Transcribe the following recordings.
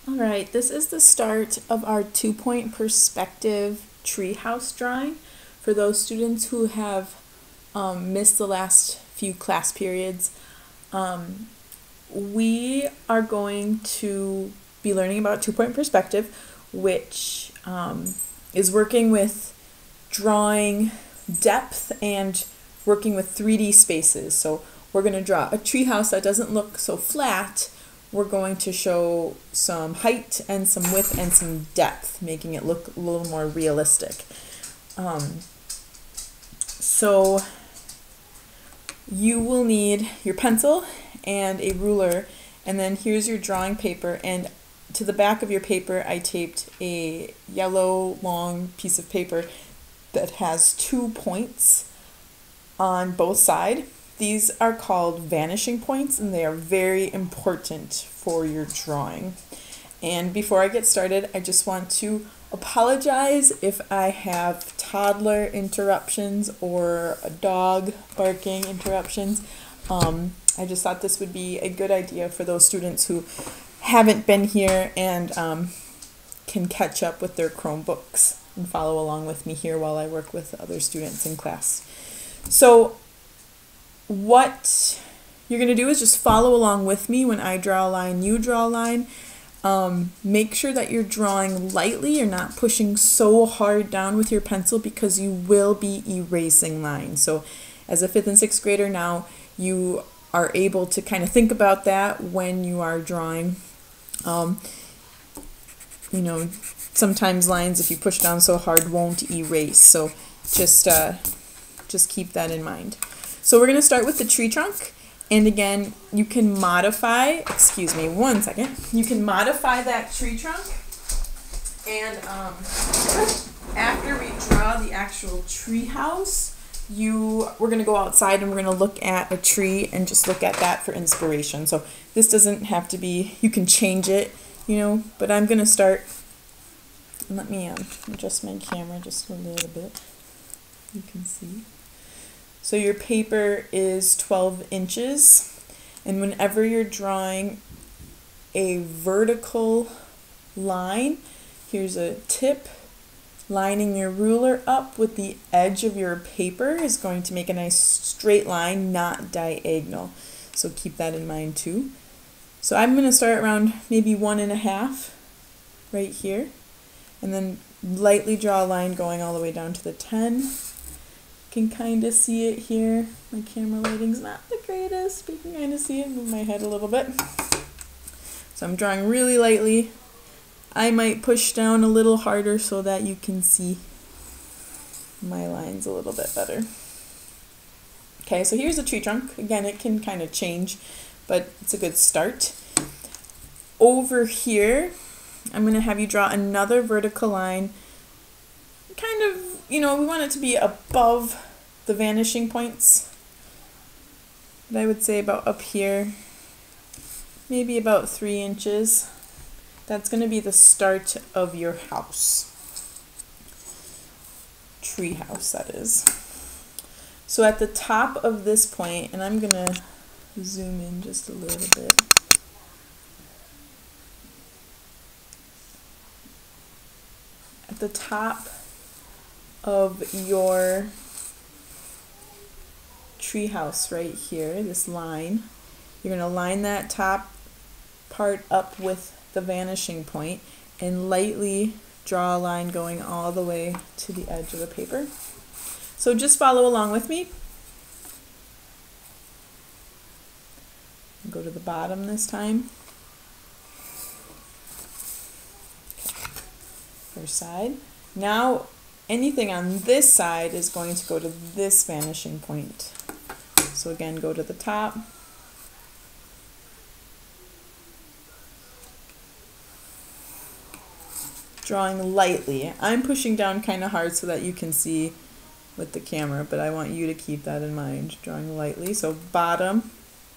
All right, this is the start of our 2-point perspective treehouse drawing. For those students who have missed the last few class periods, we are going to be learning about 2-point perspective, which is working with drawing depth and working with 3D spaces. So we're going to draw a treehouse that doesn't look so flat. We're going to show some height and some width and some depth, making it look a little more realistic. So you will need your pencil and a ruler, and then here's your drawing paper, and to the back of your paper I taped a yellow long piece of paper that has 2 points on both sides. These are called vanishing points, and they are very important for your drawing. And before I get started, I just want to apologize if I have toddler interruptions or a dog barking interruptions. I just thought this would be a good idea for those students who haven't been here and can catch up with their Chromebooks and follow along with me here while I work with other students in class. So what you're going to do is just follow along with me. When I draw a line, you draw a line. Make sure that you're drawing lightly. You're not pushing so hard down with your pencil because you will be erasing lines. So as a 5th and 6th grader now, you are able to kind of think about that when you are drawing. You know, sometimes lines, if you push down so hard, won't erase. So just keep that in mind. So we're going to start with the tree trunk. And again, you can modify, excuse me, one second. You can modify that tree trunk. And after we draw the actual tree house, we're going to go outside and we're going to look at a tree and just look at that for inspiration. So this doesn't have to be, you can change it, you know, but I'm going to start. Let me adjust my camera just a little bit. You can see. So your paper is 12 inches, and whenever you're drawing a vertical line, here's a tip. Lining your ruler up with the edge of your paper is going to make a nice straight line, not diagonal. So keep that in mind too. So I'm going to start around maybe 1.5 right here, and then lightly draw a line going all the way down to the 10. Can kind of see it here. My camera lighting's not the greatest, but you can kind of see it. Move my head a little bit. So I'm drawing really lightly. I might push down a little harder so that you can see my lines a little bit better. Okay, so here's the tree trunk. Again, it can kind of change, but it's a good start. Over here, I'm going to have you draw another vertical line. Kind of, you know, we want it to be above the vanishing points. But I would say about up here, maybe about 3 inches. That's going to be the start of your house. Tree house, that is. So at the top of this point, and I'm going to zoom in just a little bit. At the top of your tree house right here, this line, you're going to line that top part up with the vanishing point and lightly draw a line going all the way to the edge of the paper. So just follow along with me. Go to the bottom this time. First side. Now anything on this side is going to go to this vanishing point. So again, go to the top. Drawing lightly. I'm pushing down kind of hard so that you can see with the camera, but I want you to keep that in mind. Drawing lightly. So bottom,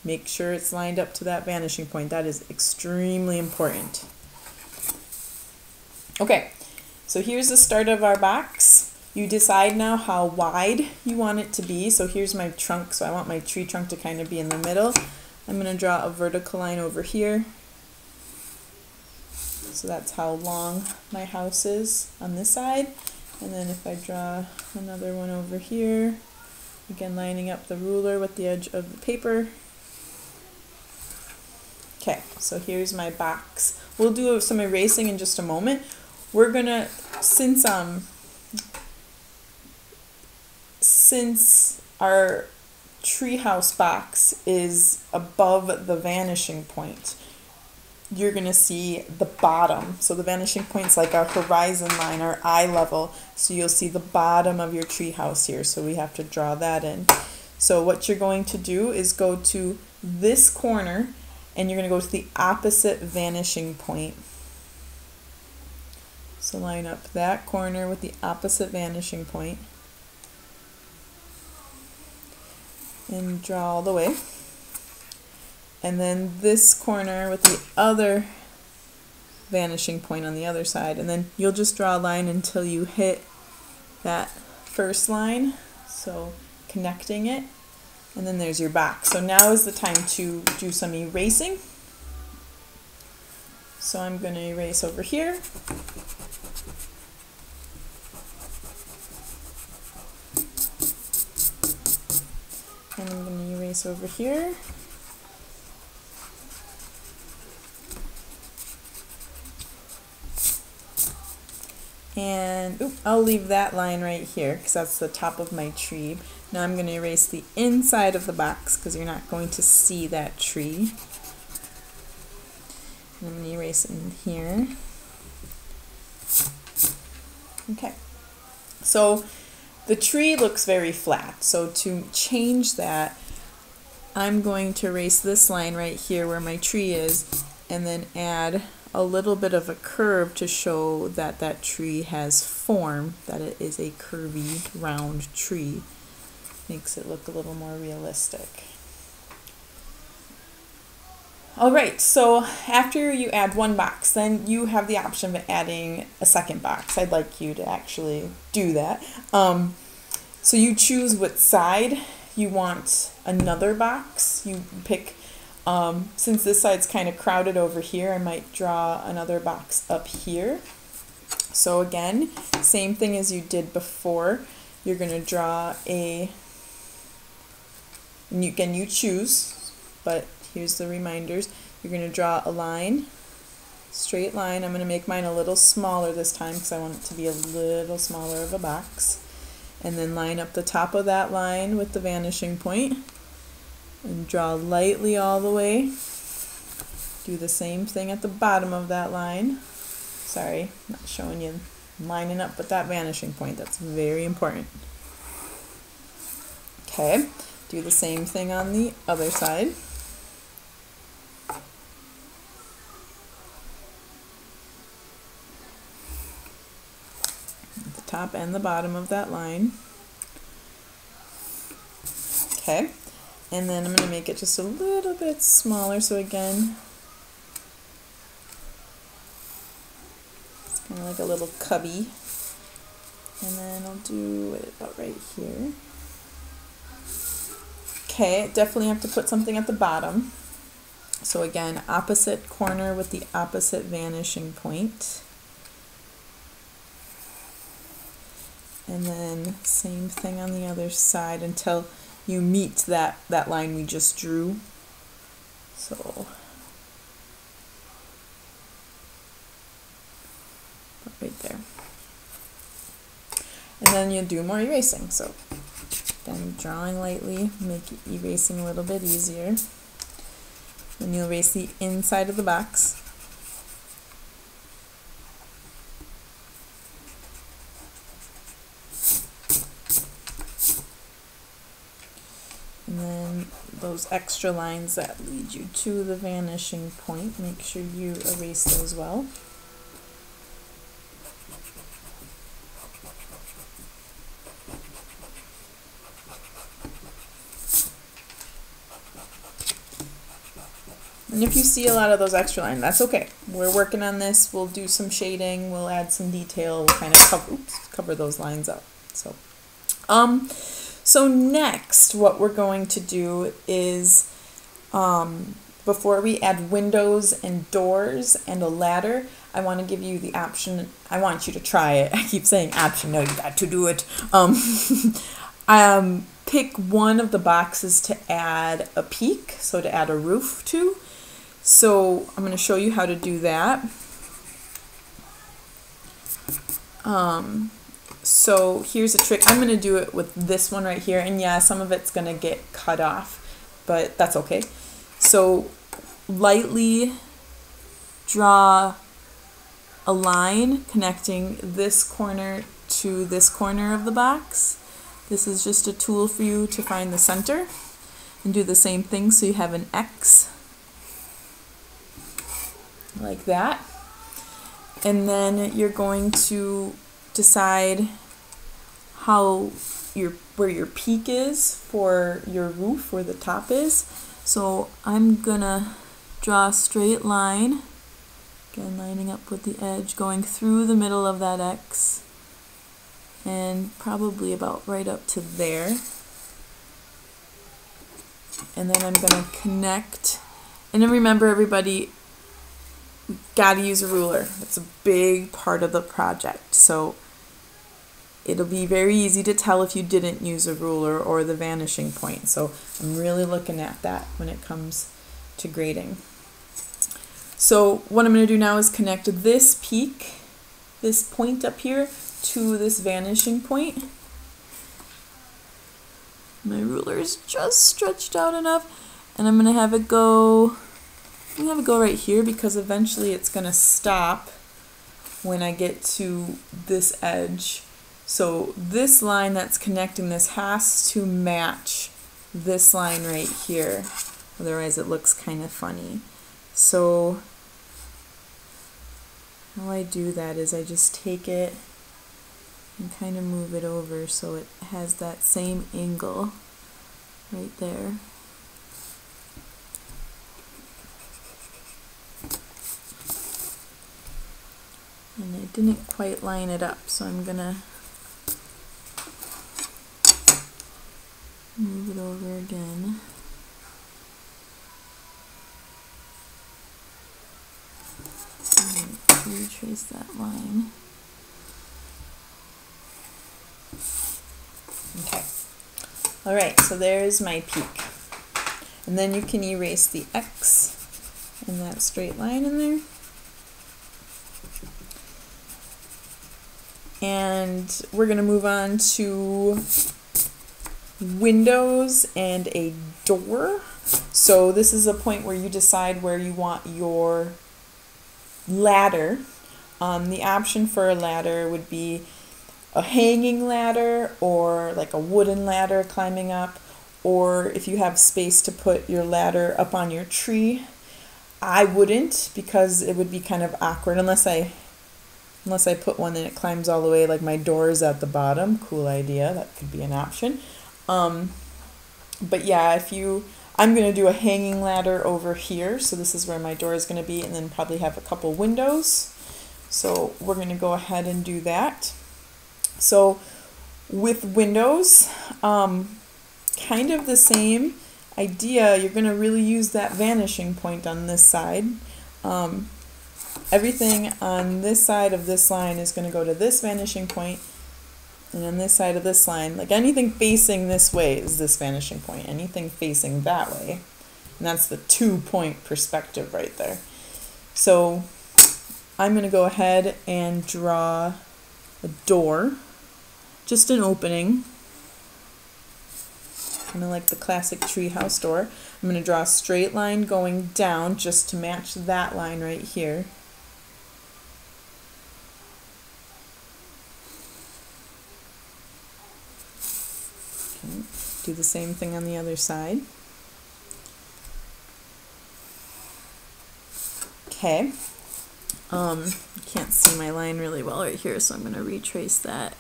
make sure it's lined up to that vanishing point. That is extremely important. Okay, so here's the start of our box. You decide now how wide you want it to be. So here's my trunk. So I want my tree trunk to kind of be in the middle. I'm going to draw a vertical line over here. So that's how long my house is on this side. And then if I draw another one over here, again lining up the ruler with the edge of the paper. Okay, so here's my box. We'll do some erasing in just a moment. We're gonna, since our treehouse box is above the vanishing point, you're gonna see the bottom. So the vanishing point's like our horizon line, our eye level. So you'll see the bottom of your treehouse here. So we have to draw that in. So what you're going to do is go to this corner and you're gonna go to the opposite vanishing point. So line up that corner with the opposite vanishing point and draw all the way. And then this corner with the other vanishing point on the other side, and then you'll just draw a line until you hit that first line, so connecting it, and then there's your box. So now is the time to do some erasing. So I'm going to erase over here. And I'm going to erase over here. And I'll leave that line right here because that's the top of my tree. Now I'm going to erase the inside of the box because you're not going to see that tree. And I'm going to erase it in here. Okay. So the tree looks very flat. So to change that, I'm going to erase this line right here where my tree is and then add a little bit of a curve to show that that tree has form, that it is a curvy, round tree. Makes it look a little more realistic. Alright, so after you add one box, then you have the option of adding a second box. I'd like you to actually do that. So you choose what side you want another box. You pick, since this side's kind of crowded over here, I might draw another box up here. So again, same thing as you did before. You're going to draw and you choose, but here's the reminders. You're going to draw a line, straight line. I'm going to make mine a little smaller this time because I want it to be a little smaller of a box. And then line up the top of that line with the vanishing point and draw lightly all the way. Do the same thing at the bottom of that line. Sorry, not showing you lining up with that vanishing point. That's very important. Okay, do the same thing on the other side. The top and the bottom of that line. Okay, and then I'm going to make it just a little bit smaller. So again, it's kind of like a little cubby. And then I'll do it about right here. Okay, definitely have to put something at the bottom. So again, opposite corner with the opposite vanishing point. And then same thing on the other side until you meet that line we just drew. So right there. And then you'll do more erasing. So then drawing lightly, make erasing a little bit easier. Then you'll erase the inside of the box. And then those extra lines that lead you to the vanishing point, make sure you erase those well. And if you see a lot of those extra lines, that's okay. We're working on this. We'll do some shading. We'll add some detail. We'll kind of cover those lines up. So next, what we're going to do is before we add windows and doors and a ladder, I want to give you the option. I want you to try it. I keep saying option. No, you got to do it. Pick one of the boxes to add a peak, so to add a roof to. So I'm going to show you how to do that. So here's a trick. I'm going to do it with this one right here. And yeah, some of it's going to get cut off, but that's okay. So lightly draw a line connecting this corner to this corner of the box. This is just a tool for you to find the center. And do the same thing so you have an X like that. And then you're going to decide where your peak is for your roof, where the top is. So I'm gonna draw a straight line, again lining up with the edge, going through the middle of that X and probably about right up to there. And then I'm gonna connect, and then remember everybody, gotta use a ruler. It's a big part of the project. So it'll be very easy to tell if you didn't use a ruler or the vanishing point. So I'm really looking at that when it comes to grading. So what I'm going to do now is connect this peak, this point up here, to this vanishing point. My ruler is just stretched out enough, and I'm going to have it go, right here, because eventually it's going to stop when I get to this edge. So this line that's connecting this has to match this line right here. Otherwise it looks kind of funny. So how I do that is I just take it and kind of move it over so it has that same angle right there. And I didn't quite line it up, so I'm gonna move it over again. And retrace that line. Okay. Alright, so there's my peak. And then you can erase the X and that straight line in there. And we're going to move on to windows and a door. So this is a point where you decide where you want your ladder. The option for a ladder would be a hanging ladder or like a wooden ladder climbing up, or if you have space to put your ladder up on your tree. I wouldn't, because it would be kind of awkward unless I put one and it climbs all the way, like my door is at the bottom. Cool idea, that could be an option. But yeah, I'm going to do a hanging ladder over here, so this is where my door is going to be, and then probably have a couple windows. So we're going to go ahead and do that. So with windows, kind of the same idea. You're going to really use that vanishing point on this side. Everything on this side of this line is going to go to this vanishing point, and on this side of this line, like anything facing this way is this vanishing point. Anything facing that way, and that's the 2-point perspective right there. So I'm going to go ahead and draw a door, just an opening, kind of like the classic treehouse door. I'm going to draw a straight line going down just to match that line right here. Okay. Do the same thing on the other side. Okay. Can't see my line really well right here, so I'm going to retrace that.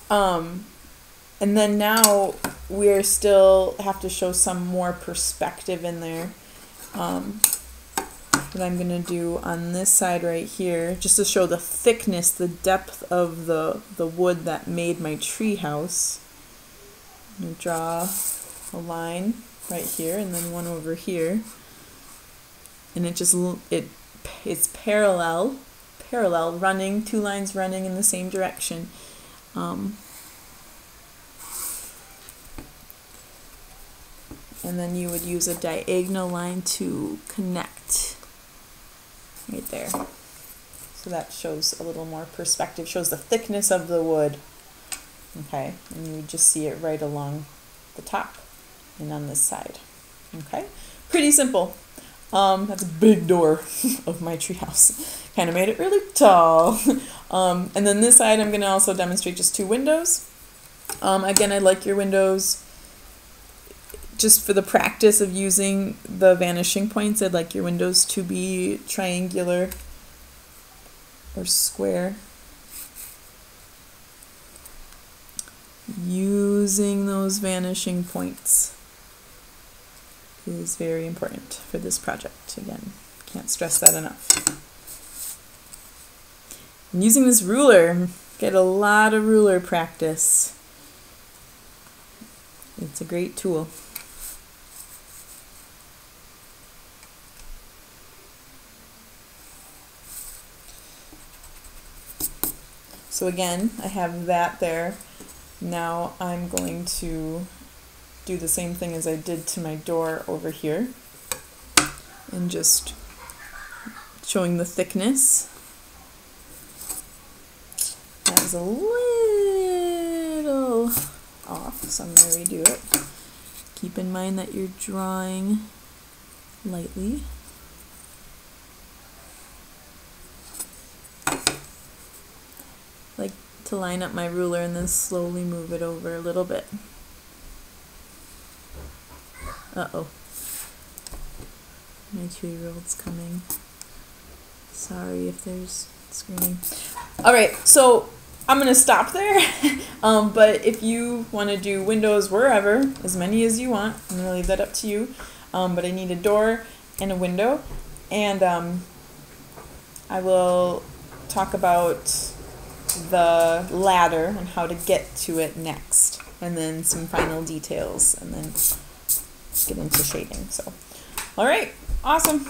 And then now we still have to show some more perspective in there. What I'm going to do on this side right here, just to show the thickness, the depth of the wood that made my tree house, I'm going to draw a line right here and then one over here. And it's parallel running, two lines running in the same direction. And then you would use a diagonal line to connect right there. So that shows a little more perspective, shows the thickness of the wood. Okay, and you would just see it right along the top and on this side. Okay, pretty simple. That's a big door of my treehouse. Kind of made it really tall. And then this side I'm going to also demonstrate just two windows. Again, I like your windows just for the practice of using the vanishing points. I'd like your windows to be triangular or square. Using those vanishing points is very important for this project. Again, can't stress that enough. And using this ruler, get a lot of ruler practice. It's a great tool. So again, I have that there. Now I'm going to do the same thing as I did to my door over here and just showing the thickness. That was a little off, so I'm going to redo it. Keep in mind that you're drawing lightly. Like to line up my ruler and then slowly move it over a little bit. Uh-oh. My 2-year-old's coming. Sorry if there's screaming. Alright, so I'm going to stop there. But if you want to do windows wherever, as many as you want, I'm going to leave that up to you. But I need a door and a window. And I will talk about the ladder and how to get to it next. And then some final details. And then get into shading. So, all right, awesome.